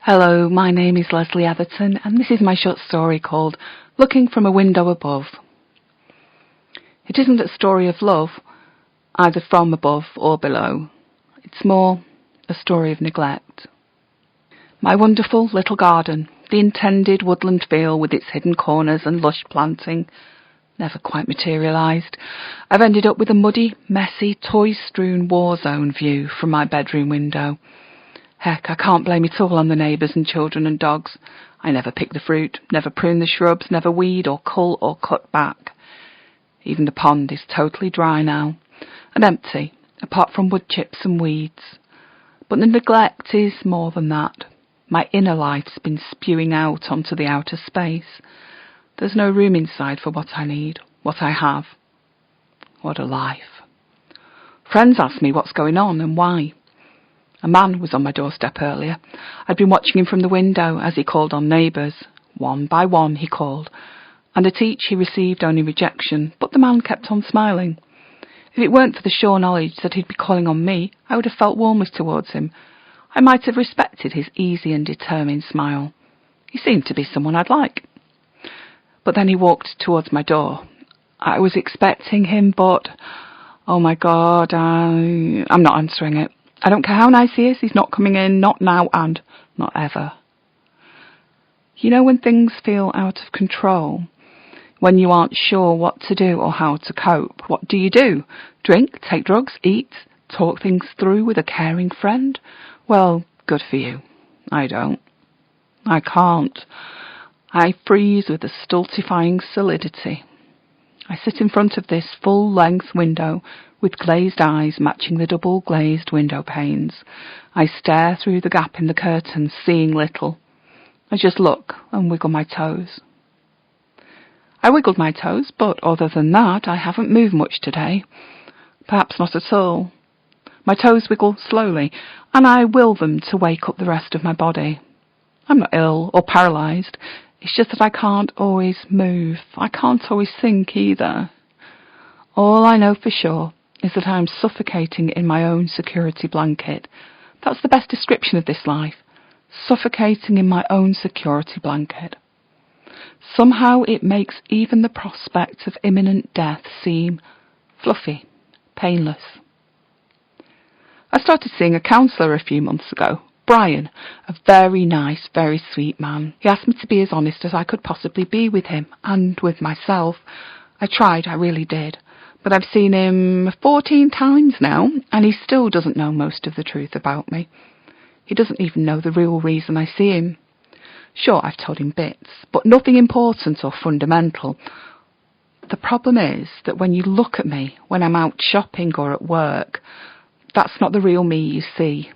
Hello, my name is Lesley Reads, and this is my short story called Looking from a Window Above. It isn't a story of love, either from above or below. It's more a story of neglect. My wonderful little garden, the intended woodland feel with its hidden corners and lush planting, never quite materialised. I've ended up with a muddy, messy, toy-strewn war zone view from my bedroom window. Heck, I can't blame it all on the neighbours and children and dogs. I never pick the fruit, never prune the shrubs, never weed or cull or cut back. Even the pond is totally dry now, and empty, apart from wood chips and weeds. But the neglect is more than that. My inner life's been spewing out onto the outer space. There's no room inside for what I need, what I have. What a life. Friends ask me what's going on and why. A man was on my doorstep earlier. I'd been watching him from the window as he called on neighbours. One by one he called, and at each he received only rejection, but the man kept on smiling. If it weren't for the sure knowledge that he'd be calling on me, I would have felt warmly towards him. I might have respected his easy and determined smile. He seemed to be someone I'd like. But then he walked towards my door. I was expecting him, but, oh my God, I'm not answering it. I don't care how nice he is, he's not coming in, not now and not ever. You know when things feel out of control? When you aren't sure what to do or how to cope, what do? Drink, take drugs, eat, talk things through with a caring friend? Well, good for you. I don't. I can't. I freeze with a stultifying solidity. I sit in front of this full-length window with glazed eyes matching the double-glazed window panes. I stare through the gap in the curtains, seeing little. I just look and wiggle my toes. I wiggled my toes, but other than that, I haven't moved much today. Perhaps not at all. My toes wiggle slowly, and I will them to wake up the rest of my body. I'm not ill or paralysed. It's just that I can't always move. I can't always think either. All I know for sure is that I'm suffocating in my own security blanket. That's the best description of this life. Suffocating in my own security blanket. Somehow it makes even the prospect of imminent death seem fluffy, painless. I started seeing a counsellor a few months ago. Brian, a very nice, very sweet man. He asked me to be as honest as I could possibly be with him and with myself. I tried, I really did. But I've seen him 14 times now, and he still doesn't know most of the truth about me. He doesn't even know the real reason I see him. Sure, I've told him bits, but nothing important or fundamental. The problem is that when you look at me, when I'm out shopping or at work, that's not the real me you see.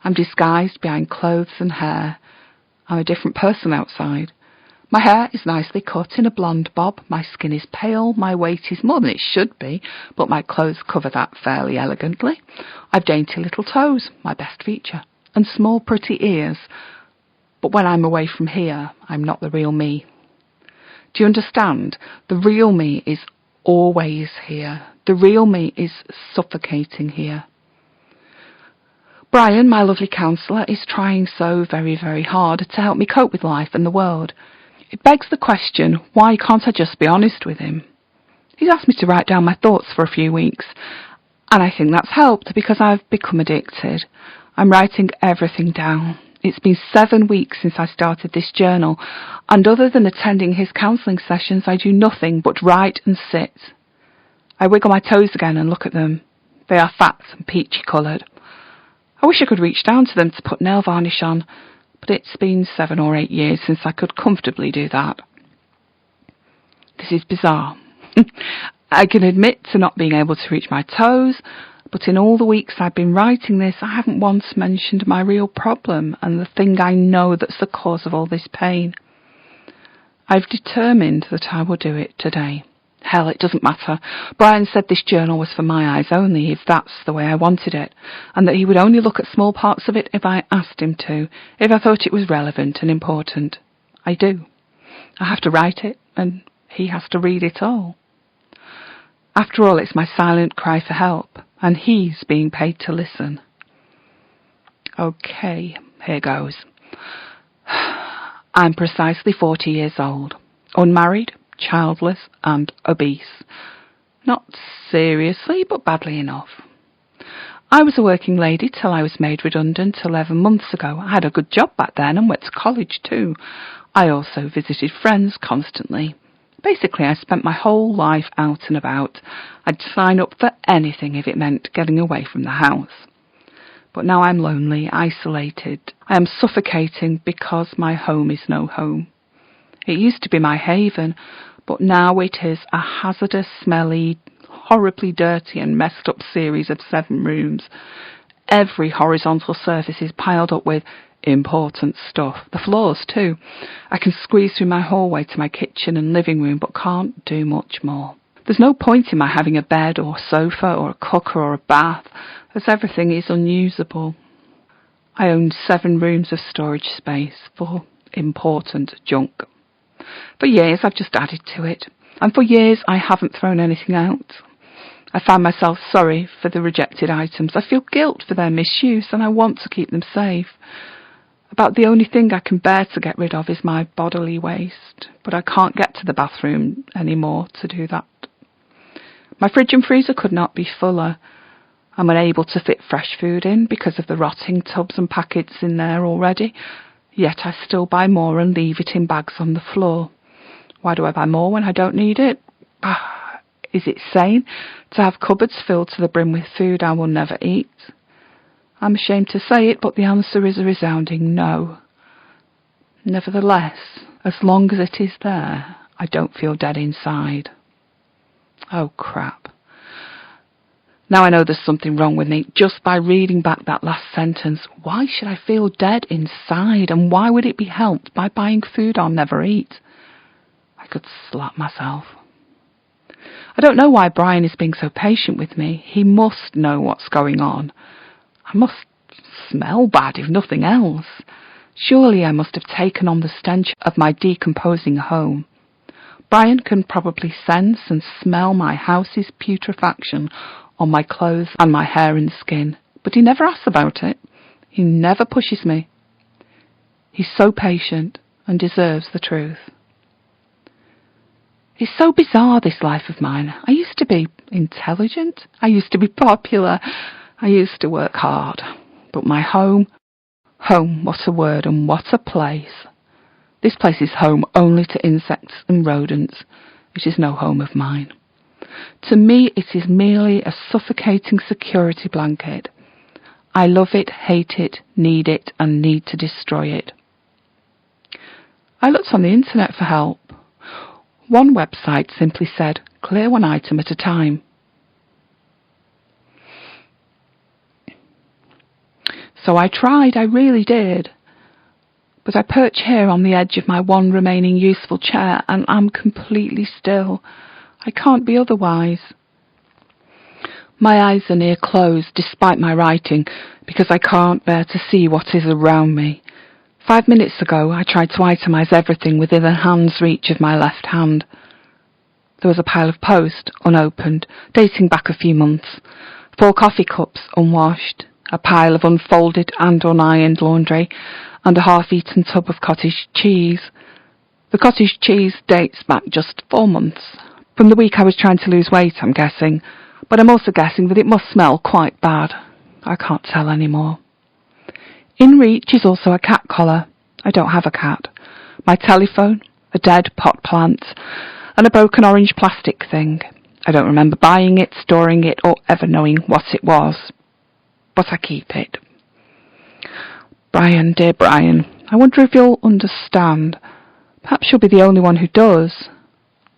I'm disguised behind clothes and hair. I'm a different person outside. My hair is nicely cut in a blonde bob, my skin is pale, my weight is more than it should be, but my clothes cover that fairly elegantly. I've dainty little toes, my best feature, and small pretty ears. But when I'm away from here, I'm not the real me. Do you understand? The real me is always here. The real me is suffocating here. Brian, my lovely counsellor, is trying so very, very hard to help me cope with life and the world. It begs the question, why can't I just be honest with him? He's asked me to write down my thoughts for a few weeks, and I think that's helped because I've become addicted. I'm writing everything down. It's been 7 weeks since I started this journal, and other than attending his counselling sessions, I do nothing but write and sit. I wiggle my toes again and look at them. They are fat and peachy coloured. I wish I could reach down to them to put nail varnish on, but it's been 7 or 8 years since I could comfortably do that. This is bizarre. I can admit to not being able to reach my toes, but in all the weeks I've been writing this, I haven't once mentioned my real problem and the thing I know that's the cause of all this pain. I've determined that I will do it today. Hell, it doesn't matter. Brian said this journal was for my eyes only, if that's the way I wanted it, and that he would only look at small parts of it if I asked him to, if I thought it was relevant and important. I do. I have to write it, and he has to read it all. After all, it's my silent cry for help, and he's being paid to listen. Okay, here goes. I'm precisely 40 years old, unmarried, childless and obese. Not seriously, but badly enough. I was a working lady till I was made redundant 11 months ago. I had a good job back then and went to college too. I also visited friends constantly. Basically, I spent my whole life out and about. I'd sign up for anything if it meant getting away from the house. But now I'm lonely, isolated. I am suffocating because my home is no home. It used to be my haven, but now it is a hazardous, smelly, horribly dirty and messed up series of 7 rooms. Every horizontal surface is piled up with important stuff. The floors too. I can squeeze through my hallway to my kitchen and living room, but can't do much more. There's no point in my having a bed or sofa or a cooker or a bath, as everything is unusable. I own 7 rooms of storage space for important junk. For years I've just added to it, and for years I haven't thrown anything out. I find myself sorry for the rejected items. I feel guilt for their misuse, and I want to keep them safe. About the only thing I can bear to get rid of is my bodily waste, but I can't get to the bathroom anymore to do that. My fridge and freezer could not be fuller. I'm unable to fit fresh food in because of the rotting tubs and packets in there already, yet I still buy more and leave it in bags on the floor. Why do I buy more when I don't need it? Is it sane to have cupboards filled to the brim with food I will never eat? I'm ashamed to say it, but the answer is a resounding no. Nevertheless, as long as it is there, I don't feel dead inside. Oh, crap. Now I know there's something wrong with me just by reading back that last sentence. Why should I feel dead inside, and why would it be helped by buying food I'll never eat? I could slap myself. I don't know why Brian is being so patient with me. He must know what's going on. I must smell bad, if nothing else. Surely I must have taken on the stench of my decomposing home. Brian can probably sense and smell my house's putrefaction on my clothes and my hair and skin, but he never asks about it. He never pushes me. He's so patient and deserves the truth. It's so bizarre, this life of mine. I used to be intelligent. I used to be popular. I used to work hard. But my home, what a word and what a place. This place is home only to insects and rodents. It is no home of mine. To me, it is merely a suffocating security blanket. I love it, hate it, need it, and need to destroy it. I looked on the internet for help. One website simply said, clear one item at a time. So I tried, I really did. But I perch here on the edge of my one remaining useful chair, and I'm completely still. I can't be otherwise. My eyes are near closed, despite my writing, because I can't bear to see what is around me. 5 minutes ago, I tried to itemize everything within a hand's reach of my left hand. There was a pile of post, unopened, dating back a few months, 4 coffee cups, unwashed, a pile of unfolded and unironed laundry, and a half-eaten tub of cottage cheese. The cottage cheese dates back just 4 months. From the week I was trying to lose weight, I'm guessing, but I'm also guessing that it must smell quite bad. I can't tell anymore. In reach is also a cat collar. I don't have a cat. My telephone, a dead pot plant, and a broken orange plastic thing. I don't remember buying it, storing it, or ever knowing what it was. But I keep it. Brian, dear Brian, I wonder if you'll understand. Perhaps you'll be the only one who does.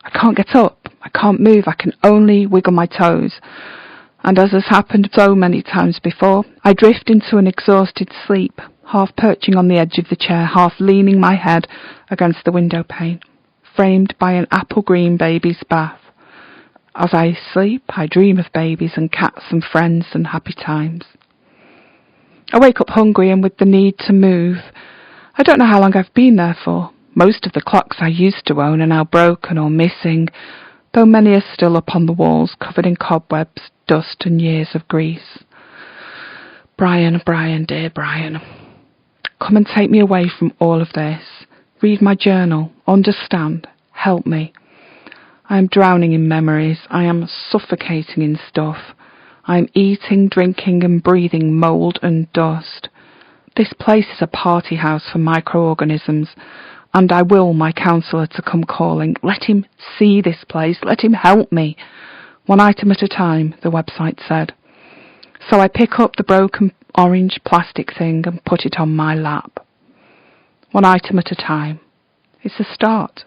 I can't get up. I can't move. I can only wiggle my toes. And as has happened so many times before, I drift into an exhausted sleep, half perching on the edge of the chair, half leaning my head against the window pane, framed by an apple-green baby's bath. As I sleep, I dream of babies and cats and friends and happy times. I wake up hungry and with the need to move. I don't know how long I've been there for. Most of the clocks I used to own are now broken or missing, though many are still upon the walls, covered in cobwebs, dust and years of grease. Brian, Brian, dear Brian, come and take me away from all of this. Read my journal. Understand. Help me. I am drowning in memories. I am suffocating in stuff. I am eating, drinking and breathing mould and dust. This place is a party house for microorganisms, and I will my counsellor to come calling. Let him see this place. Let him help me. One item at a time, the website said. So I pick up the broken orange plastic thing and put it on my lap. One item at a time. It's a start.